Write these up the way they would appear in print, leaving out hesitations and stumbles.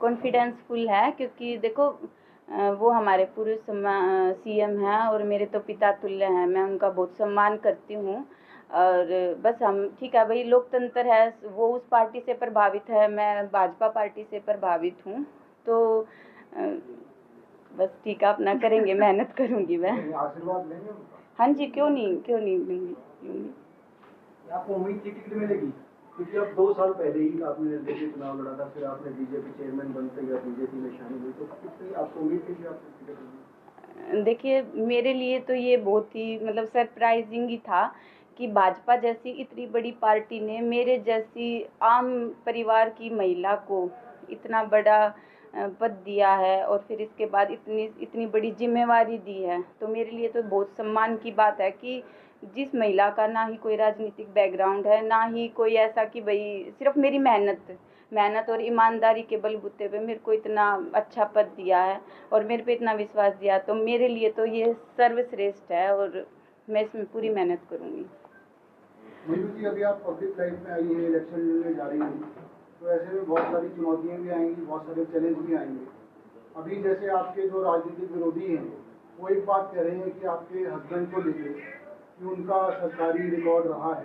Confidence full है, क्योंकि देखो वो हमारे पूर्व सीएम हैं और मेरे तो पिता तुल्य हैं। मैं उनका बहुत सम्मान करती हूँ। और बस हम ठीक है भाई, लोकतंत्र है, वो उस पार्टी से प्रभावित है, मैं भाजपा पार्टी से प्रभावित हूँ। तो बस ठीक है, अपना करेंगे, मेहनत करूँगी मैं। आशीर्वाद लेंगे उनका? हाँ जी, क्यों नहीं लूँगी। आपको उम्मीद की टिकट मिलेगी? क्योंकि अब 2 साल पहले ही आपने निर्दलीय चुनाव लड़ा था, फिर आपने बीजेपी चेयरमैन बनते या बीजेपी में शामिल हुई, तो कितनी आपको उम्मीद थी कि आपको टिकट मिलेगी? देखिए, मेरे लिए तो ये बहुत ही मतलब सरप्राइजिंग ही था कि भाजपा जैसी इतनी बड़ी पार्टी ने मेरे जैसी आम परिवार की महिला को इतना बड़ा पद दिया है और फिर इसके बाद इतनी बड़ी जिम्मेवारी दी है। तो मेरे लिए तो बहुत सम्मान की बात है कि जिस महिला का ना ही कोई राजनीतिक बैकग्राउंड है, ना ही कोई ऐसा कि भाई सिर्फ मेरी मेहनत और ईमानदारी के बलबूते पे मेरे को इतना अच्छा पद दिया है और मेरे पे इतना विश्वास दिया, तो मेरे लिए तो ये सर्वश्रेष्ठ है और मैं इसमें पूरी मेहनत करूँगी। मयूर जी, अभी आप पब्लिक लाइफ में आई हैं, इलेक्शन में जा रही हैं, तो ऐसे में बहुत सारी चुनौतियाँ भी आएंगी, बहुत सारे चैलेंज भी आएंगे। अभी जैसे आपके जो राजनीतिक विरोधी हैं, वो एक बात कह रहे हैं कि आपके हस्बैंड को लेकर कि उनका सरकारी रिकॉर्ड रहा है,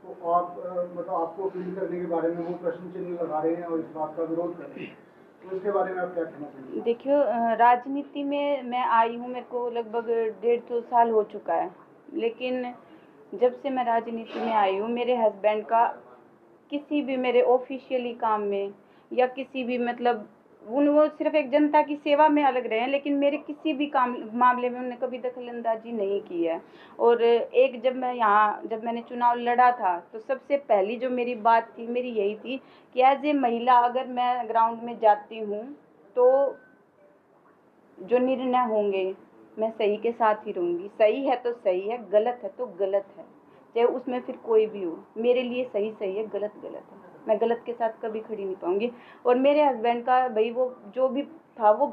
तो आप मतलब आपको अपील करने के बारे में वो प्रश्न चिन्ह लगा रहे हैं और इस बात का विरोध कर रहे हैं, तो इसके बारे में आप क्या कहना चाहेंगे? देखियो, राजनीति में मैं आई हूँ, मेरे को लगभग 1.5-2 साल हो चुका है, लेकिन जब से मैं राजनीति में आई हूँ मेरे हस्बैंड का किसी भी मेरे ऑफिशियली काम में या किसी भी मतलब वो सिर्फ एक जनता की सेवा में अलग रहे हैं, लेकिन मेरे किसी भी काम मामले में उन्होंने कभी दखलंदाजी नहीं की है। और जब मैंने चुनाव लड़ा था तो सबसे पहली जो मेरी बात थी मेरी यही थी कि एज ए महिला अगर मैं ग्राउंड में जाती हूँ तो जो निर्णय होंगे मैं सही के साथ ही रहूँगी। सही है तो सही है, गलत है तो गलत है, चाहे उसमें फिर कोई भी हो। मेरे लिए सही सही है, गलत गलत है, मैं गलत के साथ कभी खड़ी नहीं पाऊँगी। और मेरे हस्बैंड का भाई वो जो भी था वो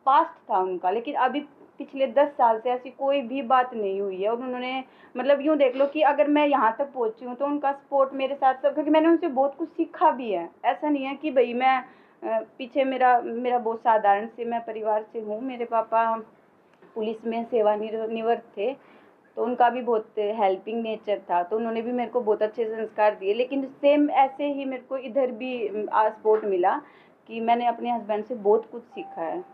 पास्ट था उनका, लेकिन अभी पिछले 10 साल से ऐसी कोई भी बात नहीं हुई है। और उन्होंने मतलब यूँ देख लो कि अगर मैं यहाँ तक पहुँची हूँ तो उनका सपोर्ट मेरे साथ सब, क्योंकि मैंने उनसे बहुत कुछ सीखा भी है। ऐसा नहीं है कि भाई मैं पीछे मेरा बहुत साधारण से मैं परिवार से हूँ। मेरे पापा पुलिस में सेवानिवृत्त थे, तो उनका भी बहुत हेल्पिंग नेचर था, तो उन्होंने भी मेरे को बहुत अच्छे संस्कार दिए। लेकिन सेम ऐसे ही मेरे को इधर भी सपोर्ट मिला कि मैंने अपने हस्बैंड से बहुत कुछ सीखा है।